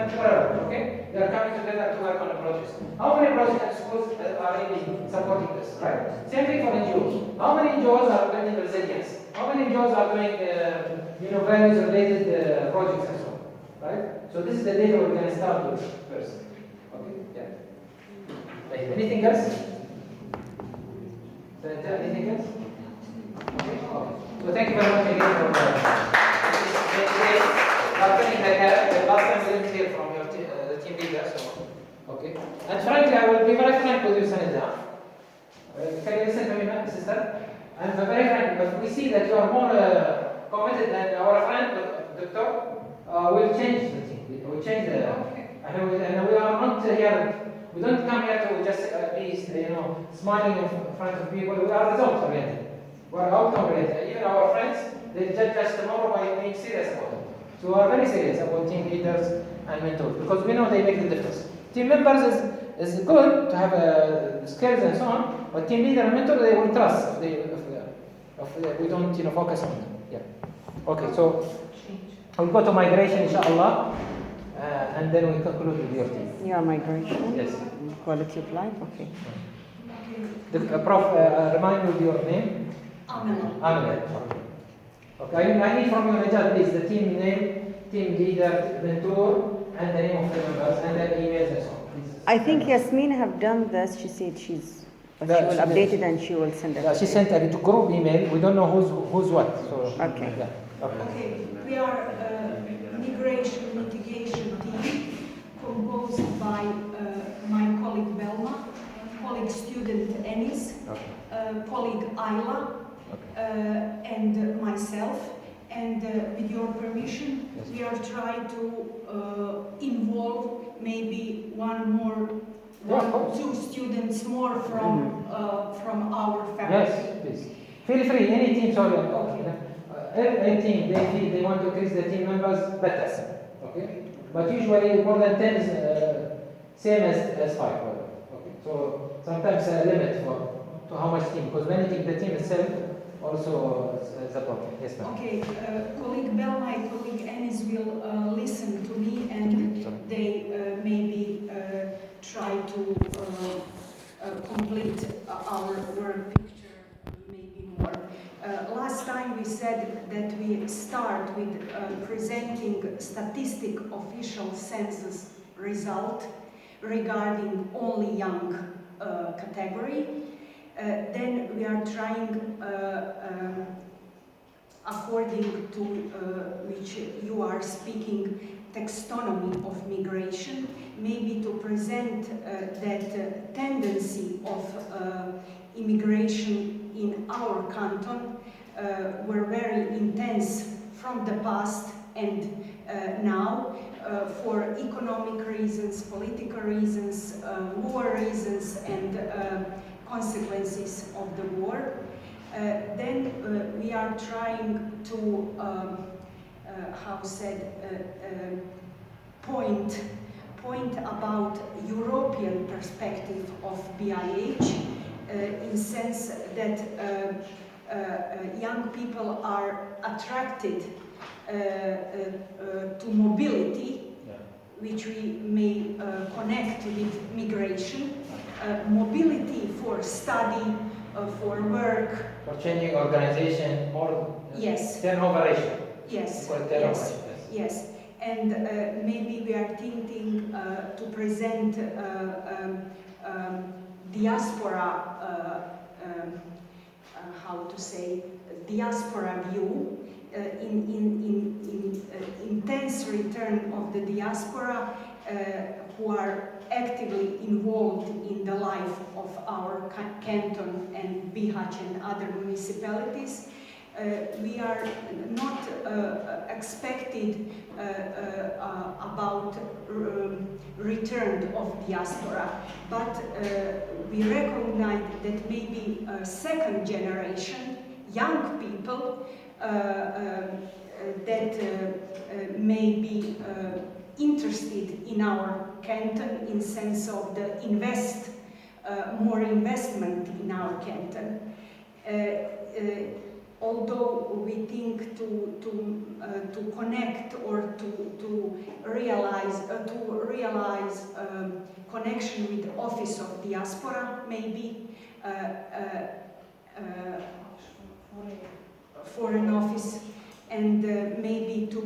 temporarily, okay? They are coming together to work on a project. How many projects at schools are really supporting this, right? Same thing for NGOs. How many NGOs are building resilience? How many NGOs are doing, values-related projects and so on, right? So this is the data we're going to start with first. Okay, yeah. Anything else? Anything else? Okay. So thank you very much again for the last time we didn't hear from your the team leader. So, okay. And frankly, I will be very frank with you, Sanida. Can you listen to me, sister? I'm very frank, but we see that you are more committed than our friend, Doctor. We'll change the team. We'll change the. And we are not here. We don't come here to just be, smiling in front of people. We are results oriented. We are outcome oriented. Even our friends, they judge us tomorrow by being serious about it. So we are very serious about team leaders and mentors because we know they make the difference. Team members is good to have skills and so on, but team leader and mentor they will trust if we don't focus on them. Yeah. Okay, so we'll go to migration, inshallah, and then we conclude with your team. Yeah, migration. Yes. Quality of life. Okay. Prof, remind me of your name. Amina. Okay, I need from you, Najat, please, the team name, team leader, mentor, and the name of the members, and the emails and so on. Please. I think Yasmin have done this. She said she will update it and she will send it. Yeah, she sent a group email. We don't know who's what. So okay. Yeah. Okay. We are migration mitigation team composed by my colleague Belma, colleague student Enis, colleague Ayla, and myself. And with your permission, yes. We are trying to involve maybe two students more from our faculty. Yes, please. Feel free. Any team. Sorry. Okay. Any team they want to increase the team members, better. Okay. But usually more than 10 is same as 5. Okay. So sometimes a limit to how much team, because managing the team itself also is a problem. Yes, ma'am. Okay, colleague Belma and colleague Enis will listen to me and they maybe try to complete our work picture maybe more. Last time we said that we start with presenting statistic official census result regarding only young category. Then we are trying, according to which you are speaking, taxonomy of migration, maybe to present that tendency of immigration in our canton were very intense from the past and now for economic reasons, political reasons, war reasons, and consequences of the war. Then we are trying to, point about European perspective of BIH in sense that young people are attracted to mobility, which we may connect with migration. Mobility for study, for work. For changing organization or yes. turnover ratio. Yes. Yes. Yes. And maybe we are thinking to present diaspora, diaspora view in intense return of the diaspora who are actively involved in the life of our canton and Bihać and other municipalities. We are not expected about return of diaspora, but we recognize that maybe second generation young people that may be interested in our canton in sense of the more investment in our canton. although we think to connect or to realize connection with the Office of Diaspora, maybe Foreign Office, and maybe to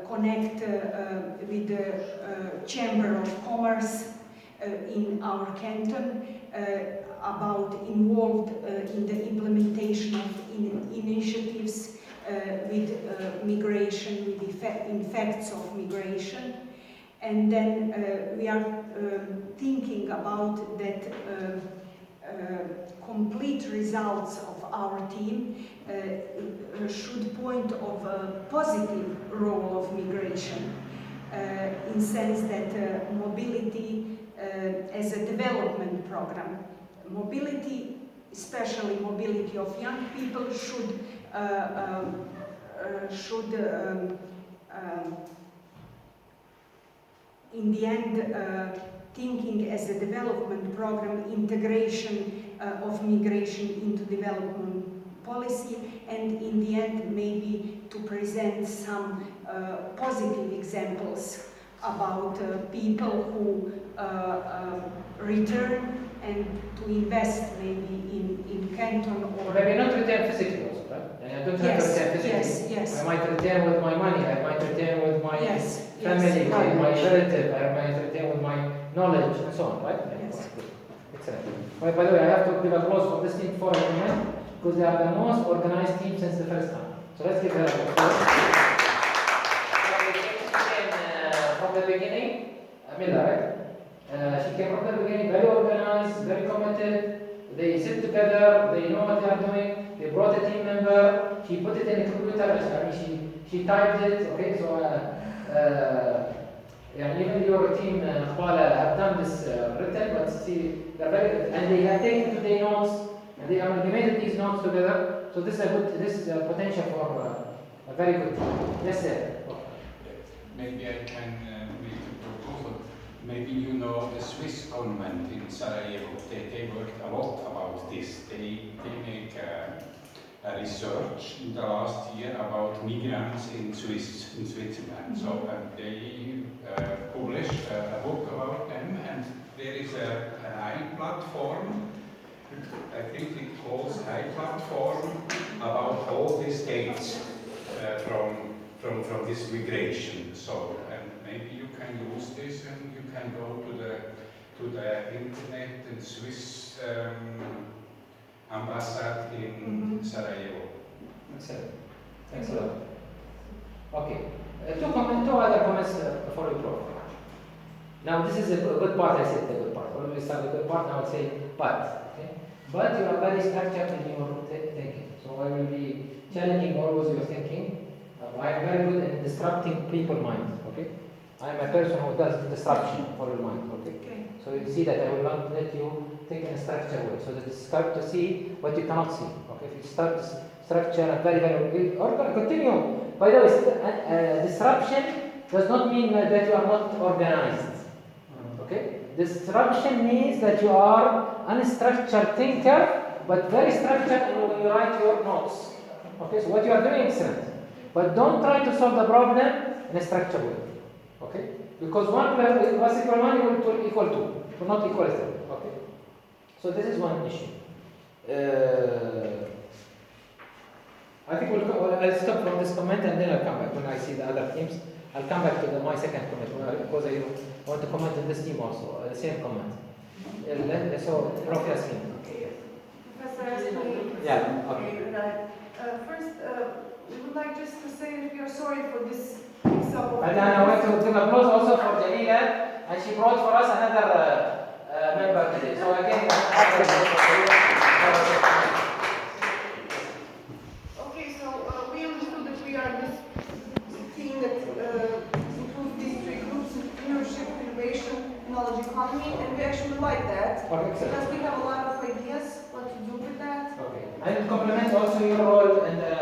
connect with the Chamber of Commerce in our canton, about involved in the implementation of initiatives with migration, with effects of migration. And then we are thinking about that complete results of our team should point of a positive role of migration, in sense that mobility as a development program. Mobility, especially mobility of young people, should in the end, thinking as a development program, integration of migration into development policy, and in the end maybe to present some positive examples about people who return and to invest maybe in canton or... Maybe not return physically also, right? And I don't have to return physically. Yes. I might return with my money, I might return with my family, yes. with my relative, I might return with my knowledge and so on, right? Yes. Good. Excellent. By the way, I have to give applause for this team for a moment, because they are the most organized team since the first time. So let's give her a applause. From the beginning, Mila, right? She came from the beginning very organized, very committed. They sit together, they know what they are doing. They brought a team member, she put it in a computer, I mean, she typed it, okay? So, even your team, Khwala, have done this written, but see, they're very good. And they have taken today notes, and they amalgamated these notes together. So this is a potential for a very good team. Yes, sir. Maybe I can make a proposal. Maybe you know the Swiss convent in Sarajevo. They worked a lot about this. They make a research in the last year about migrants in Switzerland. So they published a book about them, and there is an i-platform. I think it calls i-platform about all the states from this migration. So, and maybe you can use this, and you can go to the internet and Swiss ambassade in Sarajevo. Excellent. Thanks a lot. Okay. Two other comments before we close. Now this is a good part. I said the good part. Always start the good part. Now I'll say but. Okay. But you are very structured in your thinking. So I will be challenging always your thinking. I am very good in disrupting people's minds, okay? I am a person who does disruption for your mind, okay? So you see that I will not let you think in a structured way. So that you start to see what you cannot see, okay? If you start to structure very, or continue. By the way, disruption does not mean that you are not organized, okay? Disruption means that you are unstructured thinker, but very structured when you write your notes, okay? So what you are doing is excellent. But don't try to solve the problem in a structured way, okay? Because 1 plus equal 1 will equal 2, will not equal 3, okay? So this is one issue. I think I'll stop from this comment and then I'll come back when I see the other teams. I'll come back to my second comment because I want to comment on this team also, the same comment. So, Prof. Yasmin. Professor Yasmin. Yeah, okay. First, we would like just to say that we are sorry for this mix-up. And I want to give applause also for Jalila, and she brought for us another member today. So again, okay, so we understood that we are this team that improves district groups, entrepreneurship, innovation, knowledge economy, and we actually like that. okay, Because we have a lot of ideas what to do with that. okay. And complement also your role in the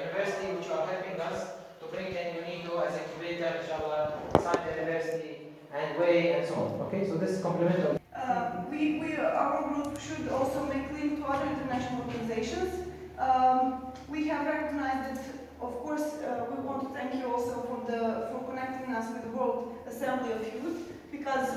university, which you are helping us to bring in UNIDO as a incubator, inshallah, inside the university, and way and so on. Okay, so this is complementary. Our group should also make link to other international organizations We have recognized that, of course, we want to thank you also for connecting us with the World Assembly of Youth, because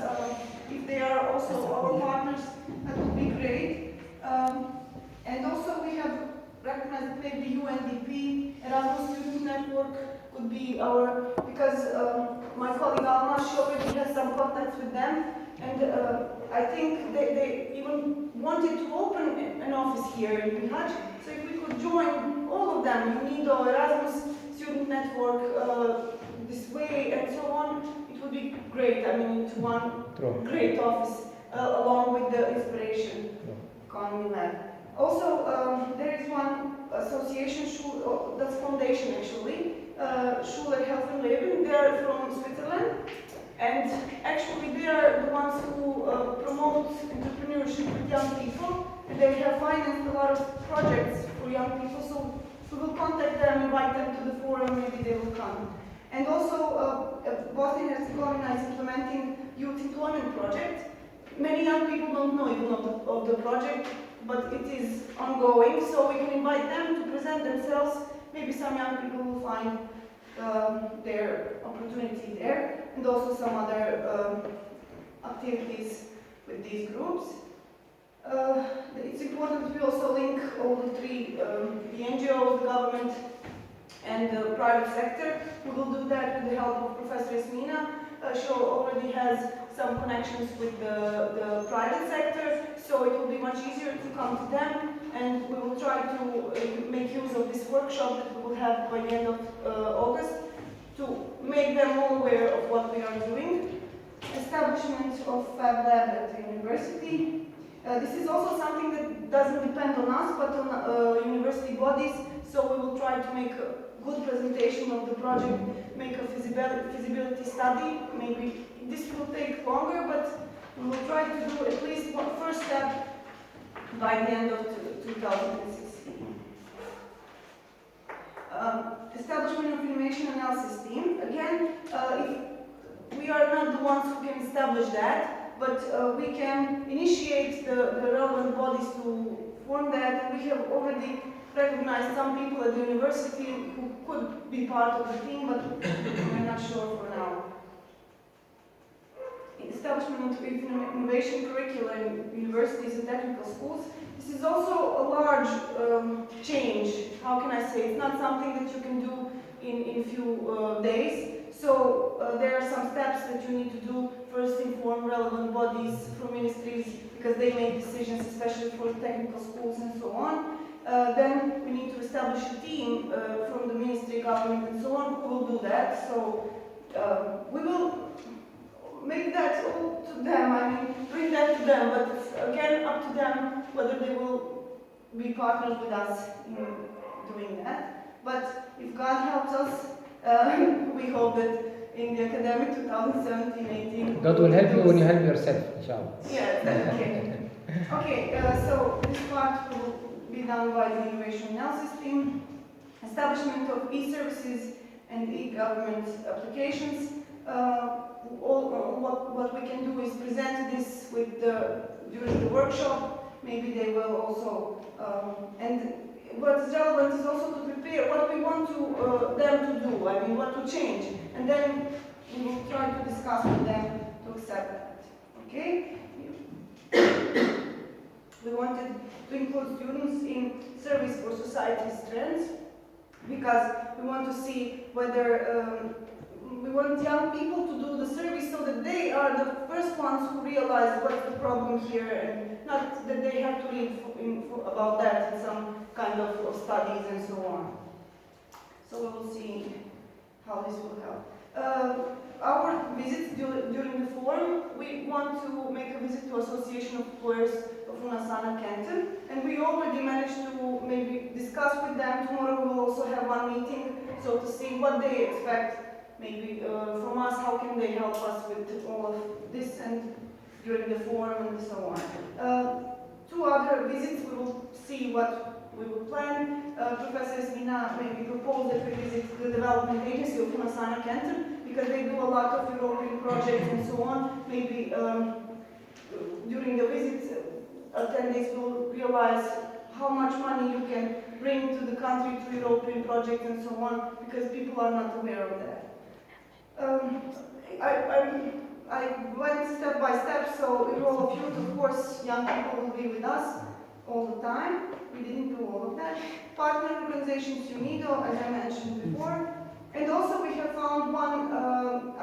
if they are also our partners, that would be great. And also we have recognized that maybe UNDP, Erasmus Student Network could be our, because my colleague Alma, she already has some contacts with them, and I think they even wanted to open an office here in Bihać. So if we could join all of them, UNIDO, Erasmus Student Network, this way and so on, it would be great. I mean, it's one great office along with the Inspiration Economy Lab. Also, there is one association, that's foundation actually, Schule Health and Leben. They are from Switzerland, and actually they are the ones who promote entrepreneurship with young people, and they have financed a lot of projects for young people. So we will contact them, invite them to the forum, maybe they will come. And also, Bosnia and Herzegovina is implementing youth employment project. Many young people don't know even of the project, but it is ongoing, so we can invite them to present themselves. Maybe some young people will find their opportunity there, and also some other activities with these groups. It's important that we also link all the three, the NGOs, the government, and the private sector. We will do that with the help of Professor Esmina. She already has some connections with the private sector, so it will be much easier to come to them, and we will try to make use of this workshop that we will have by the end of August to make them all aware of what we are doing. Establishment of Fab Lab at the university. This is also something that doesn't depend on us, but on university bodies, so we will try to make a good presentation of the project, make a feasibility study. Maybe this will take longer, but we will try to do at least one first step by the end of 2016. Establishment of information analysis team. Again, we are not the ones who can establish that, but we can initiate the relevant bodies to form that, and we have already recognized some people at the university who could be part of the team, but we're not sure for now. Establishment of innovation curricula in universities and technical schools. This is also a large change. How can I say? It's not something that you can do in a few days. So there are some steps that you need to do. First, inform relevant bodies from ministries, because they make decisions, especially for technical schools and so on. Then we need to establish a team from the ministry, government, and so on, who will do that. So we will make that all to them, I mean, bring that to them, but it's again up to them whether they will be partners with us in doing that. But if God helps us, we hope that in the academic 2017-18... God will help you when you help yourself, inshallah. Yes, okay. Okay, so this part will be done by the innovation analysis team. Establishment of e-services and e-government applications. What we can do is present this with during the workshop. Maybe they will also, and what is relevant is also to prepare what we want to them to do. I mean, what to change, and then we will try to discuss with them to accept that. Okay. We wanted to include students in service for society's trends, because we want to see whether we want young people to do the service so that they are the first ones who realize what's the problem here, and not that they have to read about that in some kind of studies and so on. So we will see how this will help. Our visits during the forum, we want to make a visit to Association of Employers of Unasana Canton, and we already managed to maybe discuss with them. Tomorrow we will also have one meeting, so to see what they expect maybe from us, how can they help us with all of this and during the forum and so on. Two other visits, we will see what we will plan. Professor Esmina maybe proposed that we visit the development agency of Unasana Canton, because they do a lot of European projects and so on. Maybe during the visit, attendees will realize how much money you can bring to the country to European projects and so on, because people are not aware of that. I went step by step, so in Role of Youth, of course, young people will be with us all the time. We didn't do all of that. Partner organizations, UNIDO, as I mentioned before. And also we have found one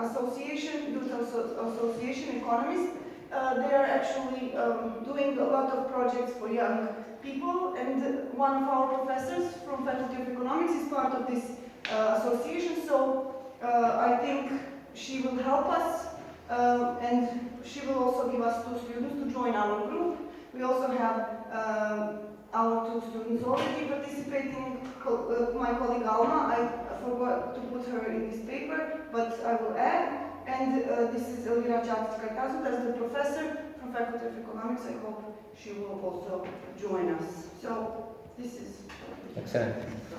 association, Youth Association Economists. They are actually doing a lot of projects for young people, and one of our professors from Faculty of Economics is part of this association, so I think she will help us, and she will also give us 2 students to join our group. We also have our 2 students already participating. My colleague Alma, I forgot to put her in this paper, but I will add. And this is Elvira Čatic-Kartazu, that's the professor from Faculty of Economics. I hope she will also join us. So this is excellent.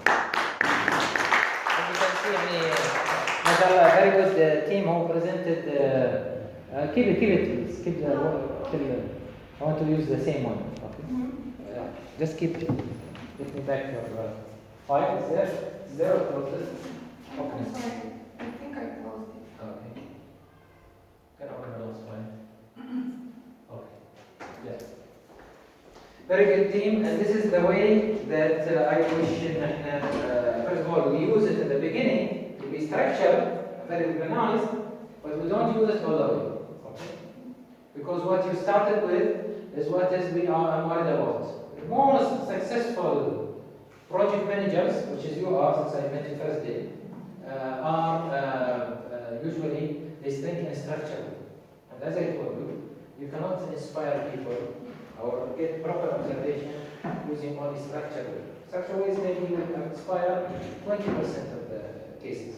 As you can see, mashallah, very good team who presented. Keep it, please. Keep the. I want to use the same one. Okay. Just keep it. Get me back your file. Is there? Is there a process? Okay. I'm sorry, I think I closed it. Okay. Can open the last one. Okay. Yes. Very good team, and this is the way that I wish first of all we use it in the beginning to be structured, very organized, but we don't use it all the way. Okay? Because what you started with is what is I'm worried about. The most successful project managers, which is you are, since I met you first day, are usually they think in structure. And as I told you, you cannot inspire people or get proper observation using only structure. Structure ways maybe will inspire 20% of the cases.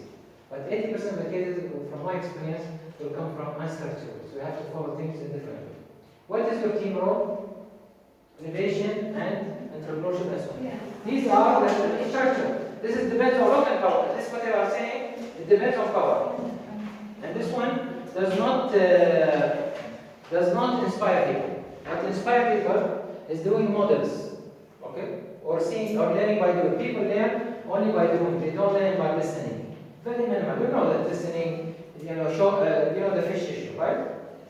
But 80% of the cases, from my experience, will come from unstructured. So you have to follow things in different way. What is your team role? Innovation and entrepreneurship and so on. Yeah. These are the structure. This is depends on local power. This is what they are saying. It depends on power. And this one does not inspire people. What inspire people is doing models, okay? Or seeing or learning by doing. People learn only by doing. They don't learn by listening. Very minimal. You know that listening, show, the fish issue, right?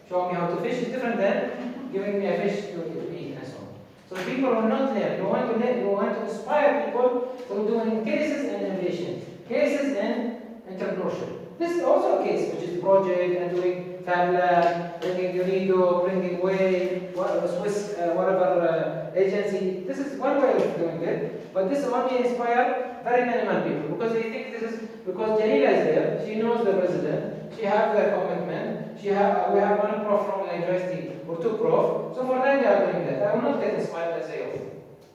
Showing me how to fish is different than giving me a fish to eat and so on. So people will not learn. You want to learn. You want to inspire people through doing cases and innovation, cases and entrepreneurship. This is also a case, which is project and doing Fab Lab, bringing UNIDO, bringing Way, Swiss, whatever agency. This is one way of doing it, but this only inspires very minimal people because they think this is because Janila is there. She knows the president. She has the commitment. We have one prof from the university or 2 prof. So for them they are doing that. I will not get inspired as they do.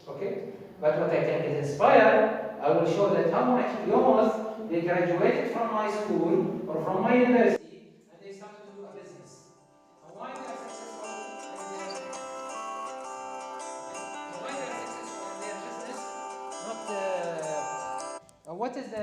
Okay, but what I can get inspired, I will show that how much yours they graduated from my school or from my university and they started to do a business. And why they are successful in their business? Not what is the